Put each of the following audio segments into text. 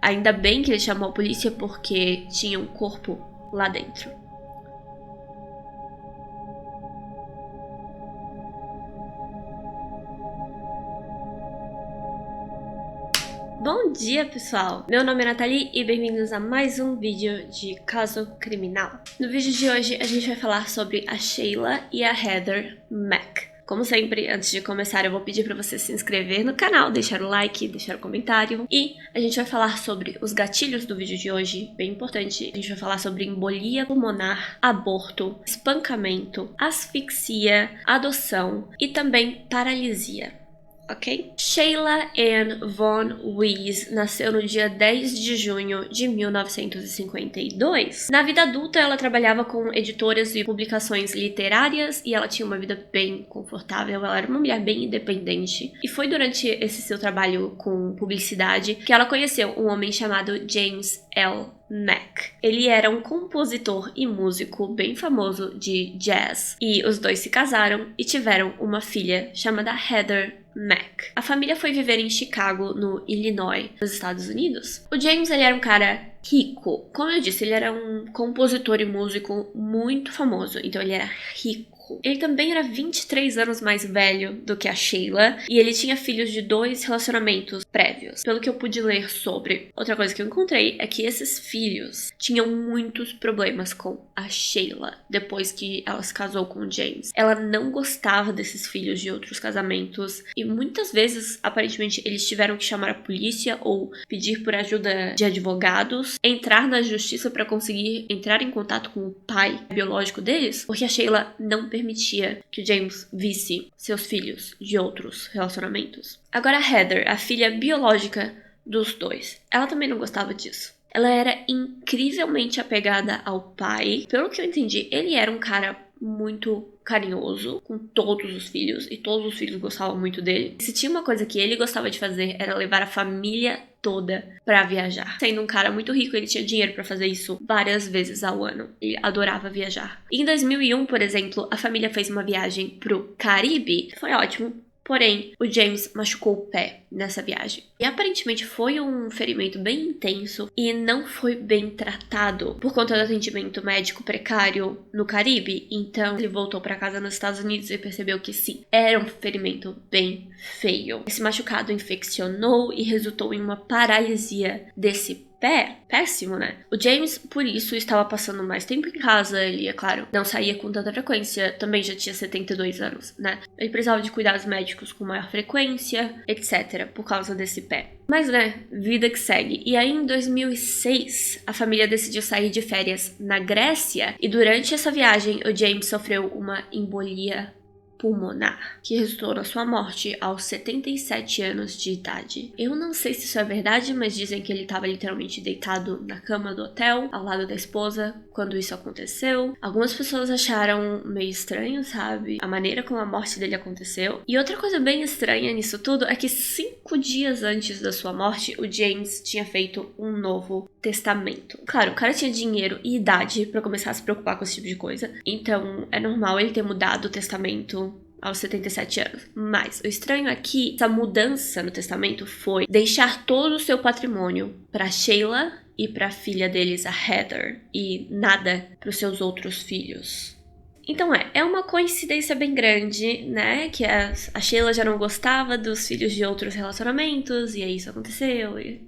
Ainda bem que ele chamou a polícia porque tinha um corpo lá dentro. Bom dia, pessoal! Meu nome é Nathalie e bem-vindos a mais um vídeo de Caso Criminal. No vídeo de hoje a gente vai falar sobre a Sheila e a Heather Mack. Como sempre, antes de começar eu vou pedir para você se inscrever no canal, deixar o like, deixar o comentário. E a gente vai falar sobre os gatilhos do vídeo de hoje, bem importante. A gente vai falar sobre embolia pulmonar, aborto, espancamento, asfixia, adoção e também paralisia. Ok? Sheila Ann Von Wees nasceu no dia 10 de junho de 1952. Na vida adulta, ela trabalhava com editoras e publicações literárias e ela tinha uma vida bem confortável. Ela era uma mulher bem independente. E foi durante esse seu trabalho com publicidade que ela conheceu um homem chamado James L. Mack. Ele era um compositor e músico bem famoso de jazz. E os dois se casaram e tiveram uma filha chamada Heather Mack. A família foi viver em Chicago, no Illinois, nos Estados Unidos. O James, ele era um cara rico. Como eu disse, ele era um compositor e músico muito famoso, então ele era rico. Ele também era 23 anos mais velho do que a Sheila, e ele tinha filhos de 2 relacionamentos prévios, pelo que eu pude ler sobre. Outra coisa que eu encontrei é que esses filhos tinham muitos problemas com a Sheila, depois que ela se casou com o James. Ela não gostava desses filhos de outros casamentos, e muitas vezes, aparentemente, eles tiveram que chamar a polícia ou pedir por ajuda de advogados, entrar na justiça para conseguir entrar em contato com o pai biológico deles, porque a Sheila não permitia que o James visse seus filhos de outros relacionamentos. Agora a Heather, a filha biológica dos dois, ela também não gostava disso. Ela era incrivelmente apegada ao pai. Pelo que eu entendi, ele era um cara muito carinhoso com todos os filhos, e todos os filhos gostavam muito dele. Se tinha uma coisa que ele gostava de fazer, era levar a família toda pra viajar. Sendo um cara muito rico, ele tinha dinheiro pra fazer isso várias vezes ao ano. Ele adorava viajar. E em 2001, por exemplo, a família fez uma viagem pro Caribe. Foi ótimo. Porém, o James machucou o pé nessa viagem. E aparentemente foi um ferimento bem intenso e não foi bem tratado por conta do atendimento médico precário no Caribe. Então, ele voltou para casa nos Estados Unidos e percebeu que sim, era um ferimento bem feio. Esse machucado infeccionou e resultou em uma paralisia desse pé. Péssimo, né? O James, por isso, estava passando mais tempo em casa. Ele, é claro, não saía com tanta frequência. Também já tinha 72 anos, né? Ele precisava de cuidados médicos com maior frequência, etc. Por causa desse pé. Mas, né, vida que segue. E aí, em 2006, a família decidiu sair de férias na Grécia. E durante essa viagem, o James sofreu uma embolia pulmonar, que resultou na sua morte aos 77 anos de idade. Eu não sei se isso é verdade, mas dizem que ele estava literalmente deitado na cama do hotel, ao lado da esposa, quando isso aconteceu. Algumas pessoas acharam meio estranho, sabe? A maneira como a morte dele aconteceu. E outra coisa bem estranha nisso tudo é que 5 dias antes da sua morte, o James tinha feito um novo testamento. Claro, o cara tinha dinheiro e idade pra começar a se preocupar com esse tipo de coisa, então é normal ele ter mudado o testamento aos 77 anos. Mas o estranho é que essa mudança no testamento foi deixar todo o seu patrimônio para Sheila e para a filha deles, a Heather, e nada para os seus outros filhos. Então é uma coincidência bem grande, né? Que a Sheila já não gostava dos filhos de outros relacionamentos, e aí isso aconteceu. E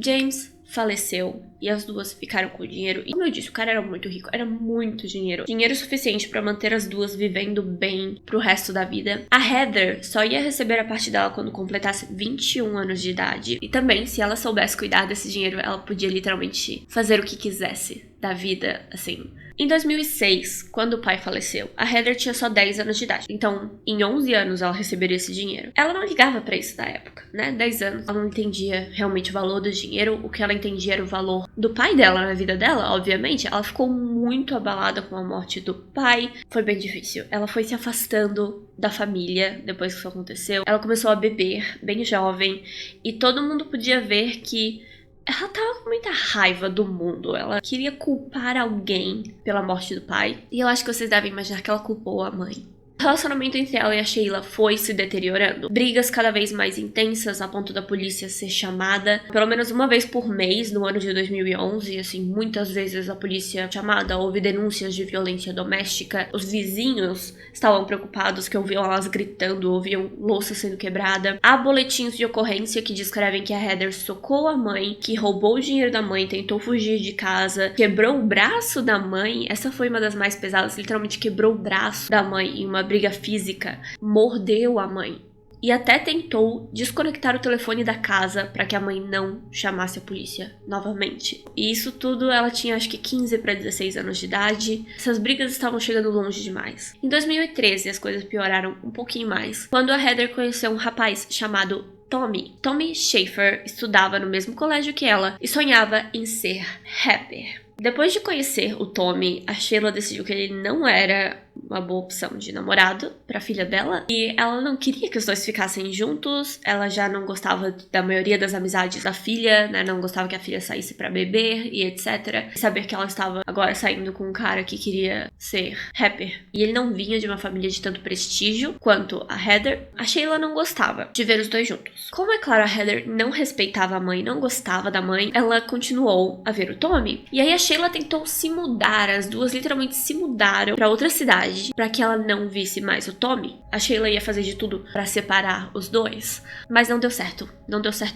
James faleceu e as duas ficaram com o dinheiro. E como eu disse, o cara era muito rico, era muito dinheiro. Dinheiro suficiente pra manter as duas vivendo bem pro resto da vida. A Heather só ia receber a parte dela quando completasse 21 anos de idade. E também, se ela soubesse cuidar desse dinheiro, ela podia literalmente fazer o que quisesse da vida, assim. Em 2006, quando o pai faleceu, a Heather tinha só 10 anos de idade. Então, em 11 anos ela receberia esse dinheiro. Ela não ligava pra isso na época, né? 10 anos. Ela não entendia realmente o valor do dinheiro. O que ela entendia era o valor do pai dela na vida dela, obviamente. Ela ficou muito abalada com a morte do pai. Foi bem difícil. Ela foi se afastando da família depois que isso aconteceu. Ela começou a beber, bem jovem. E todo mundo podia ver que ela tava com muita raiva do mundo. Ela queria culpar alguém pela morte do pai. E eu acho que vocês devem imaginar que ela culpou a mãe. O relacionamento entre ela e a Sheila foi se deteriorando. Brigas cada vez mais intensas, a ponto da polícia ser chamada pelo menos uma vez por mês no ano de 2011. Assim, muitas vezes a polícia chamada, houve denúncias de violência doméstica. Os vizinhos estavam preocupados que ouviam elas gritando, ouviam louça sendo quebrada. Há boletins de ocorrência que descrevem que a Heather socou a mãe, que roubou o dinheiro da mãe, tentou fugir de casa, quebrou o braço da mãe. Essa foi uma das mais pesadas, literalmente quebrou o braço da mãe em uma briga física, mordeu a mãe e até tentou desconectar o telefone da casa para que a mãe não chamasse a polícia novamente. E isso tudo ela tinha acho que 15 para 16 anos de idade. Essas brigas estavam chegando longe demais. Em 2013 as coisas pioraram um pouquinho mais, quando a Heather conheceu um rapaz chamado Tommy. Tommy Schaefer estudava no mesmo colégio que ela e sonhava em ser rapper. Depois de conhecer o Tommy, a Sheila decidiu que ele não era uma boa opção de namorado para a filha dela e ela não queria que os dois ficassem juntos. Ela já não gostava da maioria das amizades da filha, né? Não gostava que a filha saísse para beber e etc. E saber que ela estava agora saindo com um cara que queria ser rapper e ele não vinha de uma família de tanto prestígio quanto a Heather, a Sheila não gostava de ver os dois juntos. Como é claro, a Heather não respeitava a mãe, não gostava da mãe, ela continuou a ver o Tommy. E aí a Sheila tentou se mudar, as duas literalmente se mudaram para outra cidade para que ela não visse mais o Tommy. A Sheila ia fazer de tudo para separar os dois, mas não deu certo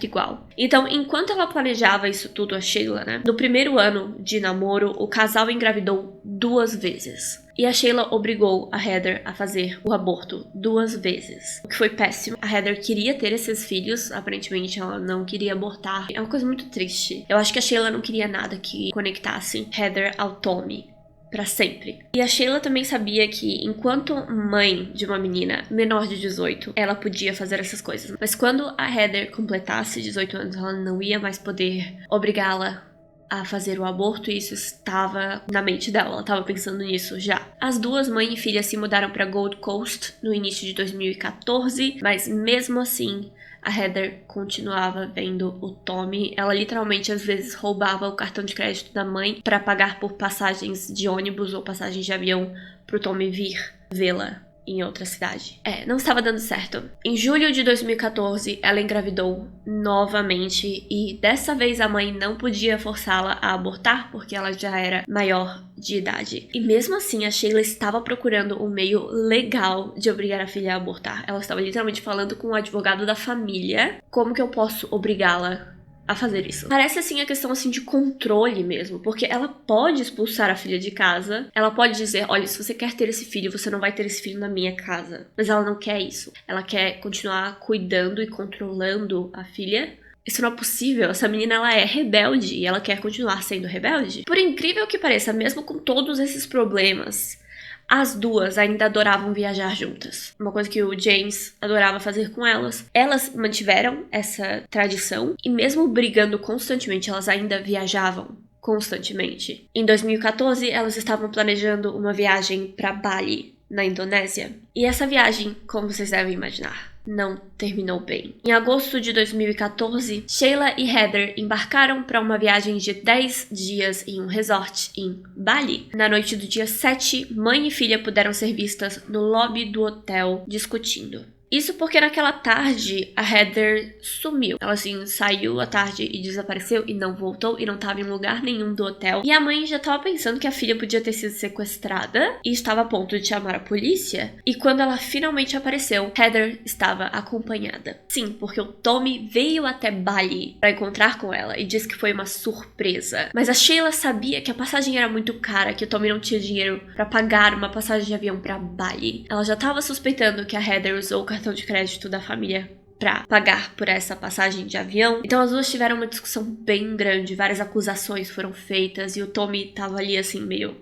igual. Então, enquanto ela planejava isso tudo, a Sheila, né, no primeiro ano de namoro, o casal engravidou 2 vezes. E a Sheila obrigou a Heather a fazer o aborto 2 vezes, o que foi péssimo. A Heather queria ter esses filhos, aparentemente ela não queria abortar. É uma coisa muito triste. Eu acho que a Sheila não queria nada que conectasse Heather ao Tommy pra sempre. E a Sheila também sabia que, enquanto mãe de uma menina menor de 18, ela podia fazer essas coisas. Mas quando a Heather completasse 18 anos, ela não ia mais poder obrigá-la a fazer o aborto, e isso estava na mente dela, ela estava pensando nisso já. As duas, mãe e filha, se mudaram para Gold Coast no início de 2014, mas mesmo assim, a Heather continuava vendo o Tommy. Ela literalmente às vezes roubava o cartão de crédito da mãe para pagar por passagens de ônibus ou passagens de avião pro Tommy vir vê-la em outra cidade. Não estava dando certo. Em julho de 2014, ela engravidou novamente e dessa vez a mãe não podia forçá-la a abortar porque ela já era maior de idade. E mesmo assim, a Sheila estava procurando um meio legal de obrigar a filha a abortar. Ela estava literalmente falando com o advogado da família como que eu posso obrigá-la a fazer isso. Parece assim a questão assim de controle mesmo, porque ela pode expulsar a filha de casa, ela pode dizer, olha, se você quer ter esse filho, você não vai ter esse filho na minha casa. Mas ela não quer isso. Ela quer continuar cuidando e controlando a filha. Isso não é possível, essa menina ela é rebelde e ela quer continuar sendo rebelde. Por incrível que pareça, mesmo com todos esses problemas, as duas ainda adoravam viajar juntas. Uma coisa que o James adorava fazer com elas. Elas mantiveram essa tradição e mesmo brigando constantemente, elas ainda viajavam constantemente. Em 2014, elas estavam planejando uma viagem para Bali, na Indonésia. E essa viagem, como vocês devem imaginar, não terminou bem. Em agosto de 2014, Sheila e Heather embarcaram para uma viagem de 10 dias em um resort em Bali. Na noite do dia 7, mãe e filha puderam ser vistas no lobby do hotel discutindo. Isso porque naquela tarde a Heather sumiu. Ela assim saiu à tarde e desapareceu e não voltou e não estava em lugar nenhum do hotel. E a mãe já estava pensando que a filha podia ter sido sequestrada e estava a ponto de chamar a polícia. E quando ela finalmente apareceu, Heather estava acompanhada. Sim, porque o Tommy veio até Bali para encontrar com ela e disse que foi uma surpresa. Mas a Sheila sabia que a passagem era muito cara, que o Tommy não tinha dinheiro para pagar uma passagem de avião para Bali. Ela já estava suspeitando que a Heather usou o cartão de crédito da família pra pagar por essa passagem de avião. Então as duas tiveram uma discussão bem grande, várias acusações foram feitas e o Tommy tava ali assim meio...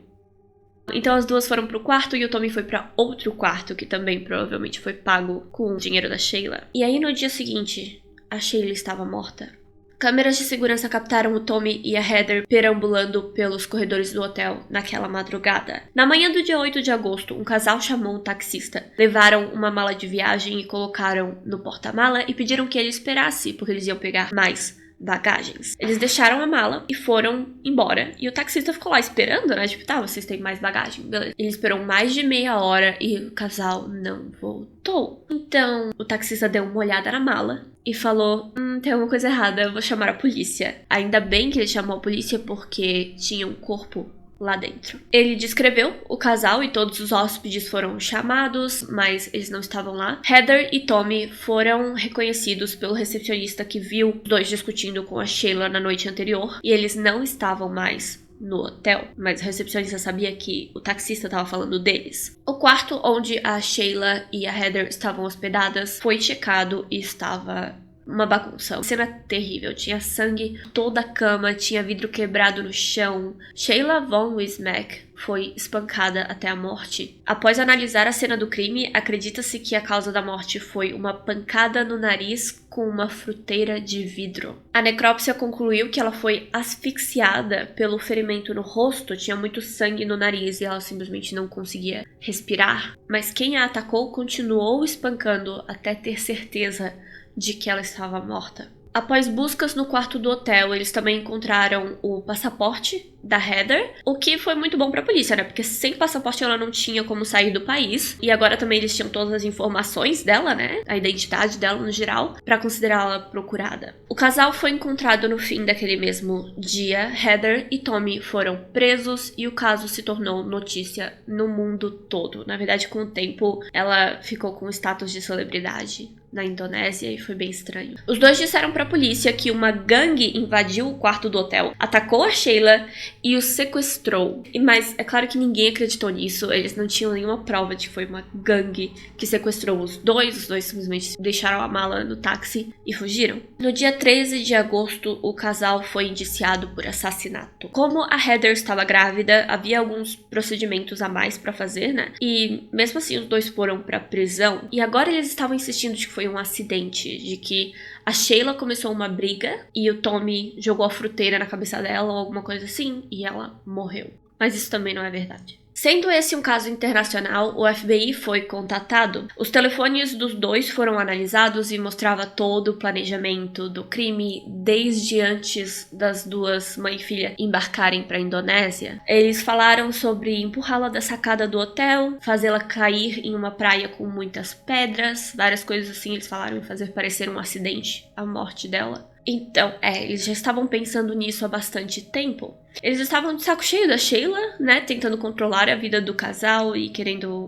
Então as duas foram pro quarto e o Tommy foi pra outro quarto que também provavelmente foi pago com o dinheiro da Sheila. E aí no dia seguinte, a Sheila estava morta. Câmeras de segurança captaram o Tommy e a Heather perambulando pelos corredores do hotel naquela madrugada. Na manhã do dia 8 de agosto, um casal chamou um taxista. Levaram uma mala de viagem e colocaram no porta-mala e pediram que ele esperasse, porque eles iam pegar mais bagagens. Eles deixaram a mala e foram embora. E o taxista ficou lá esperando, né? Tipo, tá, vocês têm mais bagagem, beleza. Ele esperou mais de meia hora e o casal não voltou. Então, o taxista deu uma olhada na mala e falou, tem alguma coisa errada, eu vou chamar a polícia. Ainda bem que ele chamou a polícia porque tinha um corpo lá dentro. Ele descreveu o casal e todos os hóspedes foram chamados, mas eles não estavam lá. Heather e Tommy foram reconhecidos pelo recepcionista que viu os dois discutindo com a Sheila na noite anterior e eles não estavam mais no hotel, mas o recepcionista sabia que o taxista estava falando deles. O quarto onde a Sheila e a Heather estavam hospedadas foi checado e estava uma bagunça. Uma cena terrível. Tinha sangue toda a cama, tinha vidro quebrado no chão. Sheila Von Wismach foi espancada até a morte. Após analisar a cena do crime, acredita-se que a causa da morte foi uma pancada no nariz com uma fruteira de vidro. A necrópsia concluiu que ela foi asfixiada pelo ferimento no rosto, tinha muito sangue no nariz e ela simplesmente não conseguia respirar. Mas quem a atacou continuou espancando até ter certeza de que ela estava morta. Após buscas no quarto do hotel, eles também encontraram o passaporte da Heather, o que foi muito bom pra polícia, né? Porque sem passaporte ela não tinha como sair do país. E agora também eles tinham todas as informações dela, né? A identidade dela no geral, pra considerá-la procurada. O casal foi encontrado no fim daquele mesmo dia. Heather e Tommy foram presos e o caso se tornou notícia no mundo todo. Na verdade, com o tempo, ela ficou com status de celebridade na Indonésia e foi bem estranho. Os dois disseram pra polícia que uma gangue invadiu o quarto do hotel, atacou a Sheila e o sequestrou. Mas é claro que ninguém acreditou nisso, eles não tinham nenhuma prova de que foi uma gangue que sequestrou os dois simplesmente deixaram a mala no táxi e fugiram. No dia 13 de agosto, o casal foi indiciado por assassinato. Como a Heather estava grávida, havia alguns procedimentos a mais pra fazer, né? E mesmo assim os dois foram pra prisão e agora eles estavam insistindo de que foi um acidente, de que a Sheila começou uma briga e o Tommy jogou a fruteira na cabeça dela ou alguma coisa assim e ela morreu. Mas isso também não é verdade. Sendo esse um caso internacional, o FBI foi contatado. Os telefones dos dois foram analisados e mostrava todo o planejamento do crime desde antes das duas, mãe e filha, embarcarem para a Indonésia. Eles falaram sobre empurrá-la da sacada do hotel, fazê-la cair em uma praia com muitas pedras, várias coisas assim. Eles falaram em fazer parecer um acidente a morte dela. Então, eles já estavam pensando nisso há bastante tempo. Eles estavam de saco cheio da Sheila, né, tentando controlar a vida do casal e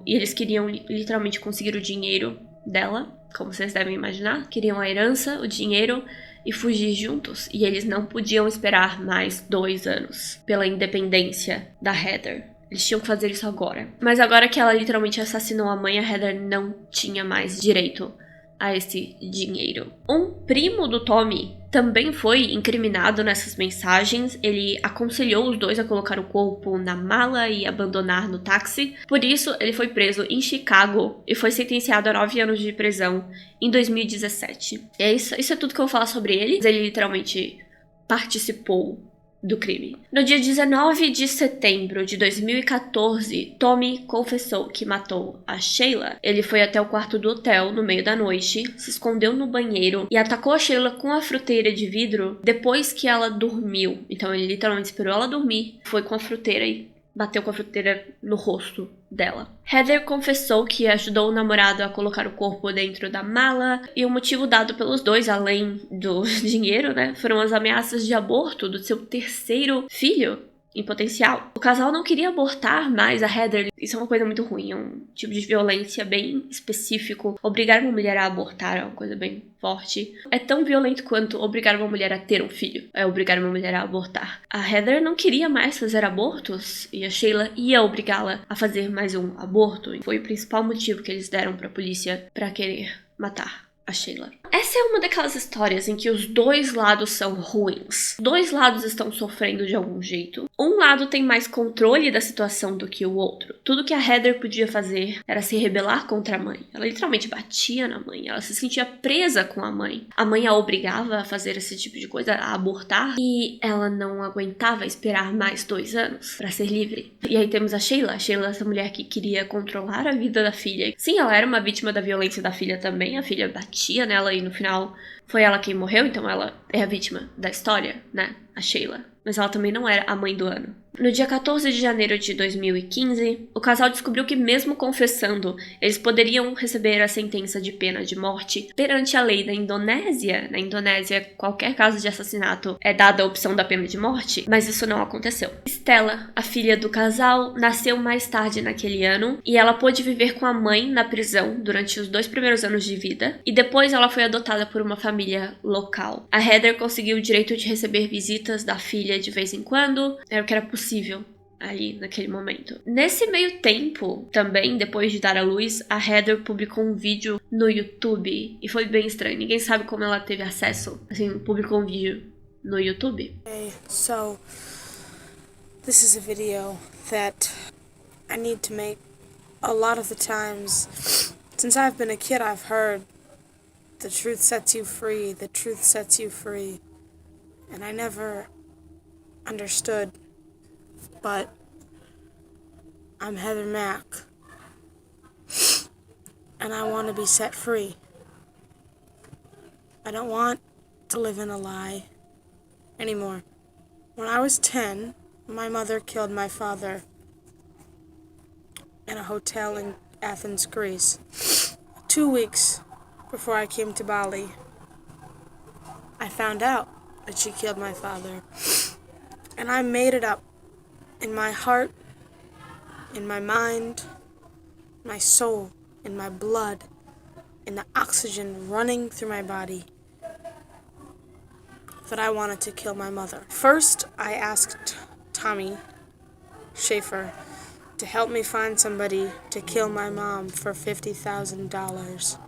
eles queriam literalmente conseguir o dinheiro dela, como vocês devem imaginar. Queriam a herança, o dinheiro e fugir juntos. E eles não podiam esperar mais 2 anos pela independência da Heather. Eles tinham que fazer isso agora. Mas agora que ela literalmente assassinou a mãe, a Heather não tinha mais direito a esse dinheiro. Um primo do Tommy também foi incriminado nessas mensagens. Ele aconselhou os dois a colocar o corpo na mala e abandonar no táxi. Por isso, ele foi preso em Chicago e foi sentenciado a 9 anos de prisão em 2017. Isso é tudo que eu vou falar sobre ele. Ele literalmente participou do crime. No dia 19 de setembro de 2014, Tommy confessou que matou a Sheila. Ele foi até o quarto do hotel no meio da noite, se escondeu no banheiro e atacou a Sheila com a fruteira de vidro depois que ela dormiu. Então ele literalmente esperou ela dormir, foi com a fruteira e bateu com a fruteira no rosto dela. Heather confessou que ajudou o namorado a colocar o corpo dentro da mala e o motivo dado pelos dois, além do dinheiro, né, foram as ameaças de aborto do seu terceiro filho em potencial. O casal não queria abortar, mas a Heather, isso é uma coisa muito ruim, é um tipo de violência bem específico. Obrigar uma mulher a abortar é uma coisa bem forte. É tão violento quanto obrigar uma mulher a ter um filho, é obrigar uma mulher a abortar. A Heather não queria mais fazer abortos e a Sheila ia obrigá-la a fazer mais um aborto. E foi o principal motivo que eles deram pra polícia pra querer matar a Sheila. Essa é uma daquelas histórias em que os dois lados são ruins. Dois lados estão sofrendo de algum jeito. Um lado tem mais controle da situação do que o outro. Tudo que a Heather podia fazer era se rebelar contra a mãe. Ela literalmente batia na mãe. Ela se sentia presa com a mãe. A mãe a obrigava a fazer esse tipo de coisa, a abortar. E ela não aguentava esperar mais 2 anos pra ser livre. E aí temos a Sheila. A Sheila, essa mulher que queria controlar a vida da filha. Sim, ela era uma vítima da violência da filha também. A filha batia nela e no final foi ela quem morreu, então ela é a vítima da história, né? A Sheila. Mas ela também não era a mãe do ano. No dia 14 de janeiro de 2015, o casal descobriu que, mesmo confessando, eles poderiam receber a sentença de pena de morte perante a lei da Indonésia. Na Indonésia, qualquer caso de assassinato é dada a opção da pena de morte, mas isso não aconteceu. Stella, a filha do casal, nasceu mais tarde naquele ano e ela pôde viver com a mãe na prisão durante os 2 primeiros anos de vida e depois ela foi adotada por uma família local. A Heather conseguiu o direito de receber visitas da filha de vez em quando, era o que era possível ali naquele momento. Nesse meio tempo, também, depois de dar à luz, a Heather publicou um vídeo no YouTube e foi bem estranho. Ninguém sabe como ela teve acesso, assim, publicou um vídeo no YouTube. Okay, so this is a video that I need to make. A lot of the times, since I've been a kid, I've heard the truth sets you free, the truth sets you free, and I never understood, but I'm Heather Mack, and I want to be set free. I don't want to live in a lie anymore. When I was 10, my mother killed my father in a hotel in Athens, Greece. 2 weeks before I came to Bali, I found out that she killed my father. And I made it up in my heart, in my mind, my soul, in my blood, in the oxygen running through my body, that I wanted to kill my mother. First, I asked Tommy Schaefer to help me find somebody to kill my mom for $50,000.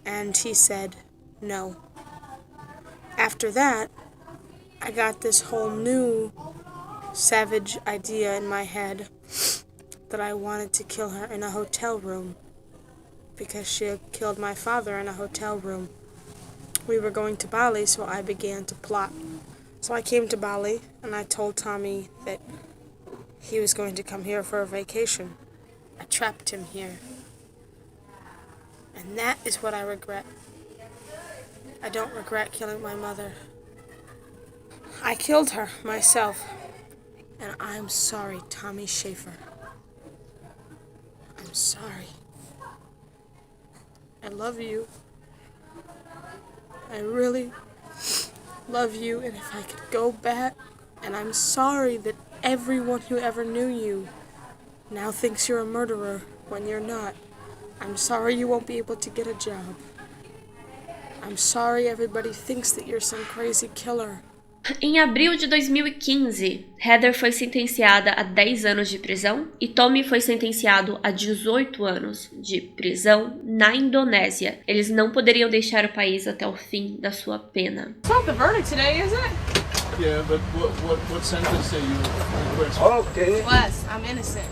And he said no. After that, I got this whole new savage idea in my head that I wanted to kill her in a hotel room because she had killed my father in a hotel room. We were going to Bali, so I began to plot. So I came to Bali and I told Tommy that he was going to come here for a vacation. I trapped him here. And that is what I regret. I don't regret killing my mother. I killed her myself. And I'm sorry, Tommy Schaefer. I'm sorry. I love you. I really love you, and if I could go back, and I'm sorry that everyone who ever knew you now thinks you're a murderer when you're not. I'm sorry you won't be able to get a job. I'm sorry everybody thinks that you're some crazy killer. Em abril de 2015, Heather foi sentenciada a 10 anos de prisão e Tommy foi sentenciado a 18 anos de prisão na Indonésia. Eles não poderiam deixar o país até o fim da sua pena. It's not the verdict today, is it? Yeah, but what sentence are you requesting? Okay. Less. I'm innocent.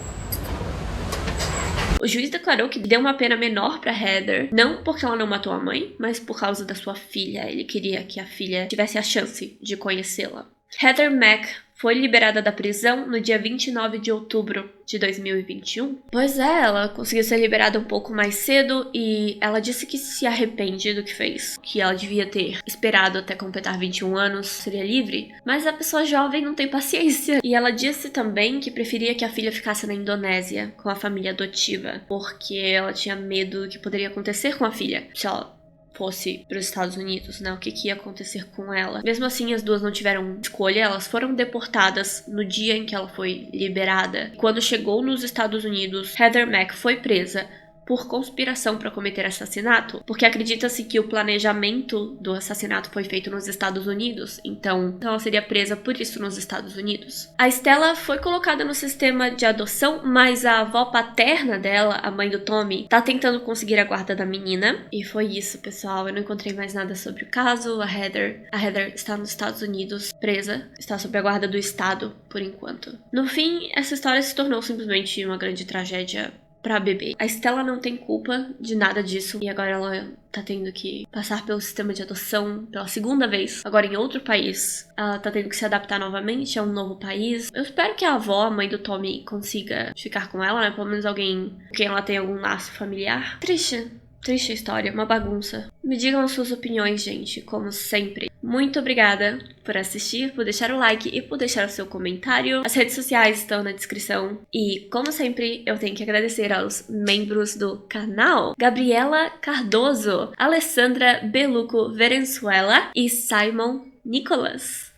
O juiz declarou que deu uma pena menor para Heather, não porque ela não matou a mãe, mas por causa da sua filha. Ele queria que a filha tivesse a chance de conhecê-la. Heather Mack foi liberada da prisão no dia 29 de outubro de 2021. Pois é, ela conseguiu ser liberada um pouco mais cedo e ela disse que se arrepende do que fez, que ela devia ter esperado até completar 21 anos, seria livre, mas a pessoa jovem não tem paciência. E ela disse também que preferia que a filha ficasse na Indonésia com a família adotiva, porque ela tinha medo do que poderia acontecer com a filha se ela fosse para os Estados Unidos, né? O que ia acontecer com ela. Mesmo assim, as duas não tiveram escolha, elas foram deportadas no dia em que ela foi liberada. Quando chegou nos Estados Unidos, Heather Mack foi presa por conspiração para cometer assassinato, porque acredita-se que o planejamento do assassinato foi feito nos Estados Unidos, então ela seria presa por isso nos Estados Unidos. A Stella foi colocada no sistema de adoção, mas a avó paterna dela, a mãe do Tommy, tá tentando conseguir a guarda da menina, e foi isso, pessoal. Eu não encontrei mais nada sobre o caso. A Heather está nos Estados Unidos, presa, está sob a guarda do Estado, por enquanto. No fim, essa história se tornou simplesmente uma grande tragédia pra bebê. A Stella não tem culpa de nada disso e agora ela tá tendo que passar pelo sistema de adoção pela segunda vez, agora em outro país. Ela tá tendo que se adaptar novamente a um novo país. Eu espero que a avó, a mãe do Tommy, consiga ficar com ela, né? Pelo menos alguém com quem ela tem algum laço familiar. Triste. Triste a história, uma bagunça. Me digam suas opiniões, gente, como sempre. Muito obrigada por assistir, por deixar o like e por deixar o seu comentário. As redes sociais estão na descrição. E, como sempre, eu tenho que agradecer aos membros do canal. Gabriela Cardoso, Alessandra Beluco Verenzuela e Simon Nicolas.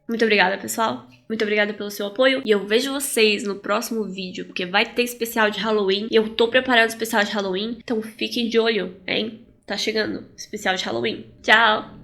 Muito obrigada, pessoal. Muito obrigada pelo seu apoio. E eu vejo vocês no próximo vídeo, porque vai ter especial de Halloween. E eu tô preparando o especial de Halloween. Então fiquem de olho, hein? Tá chegando o especial de Halloween. Tchau!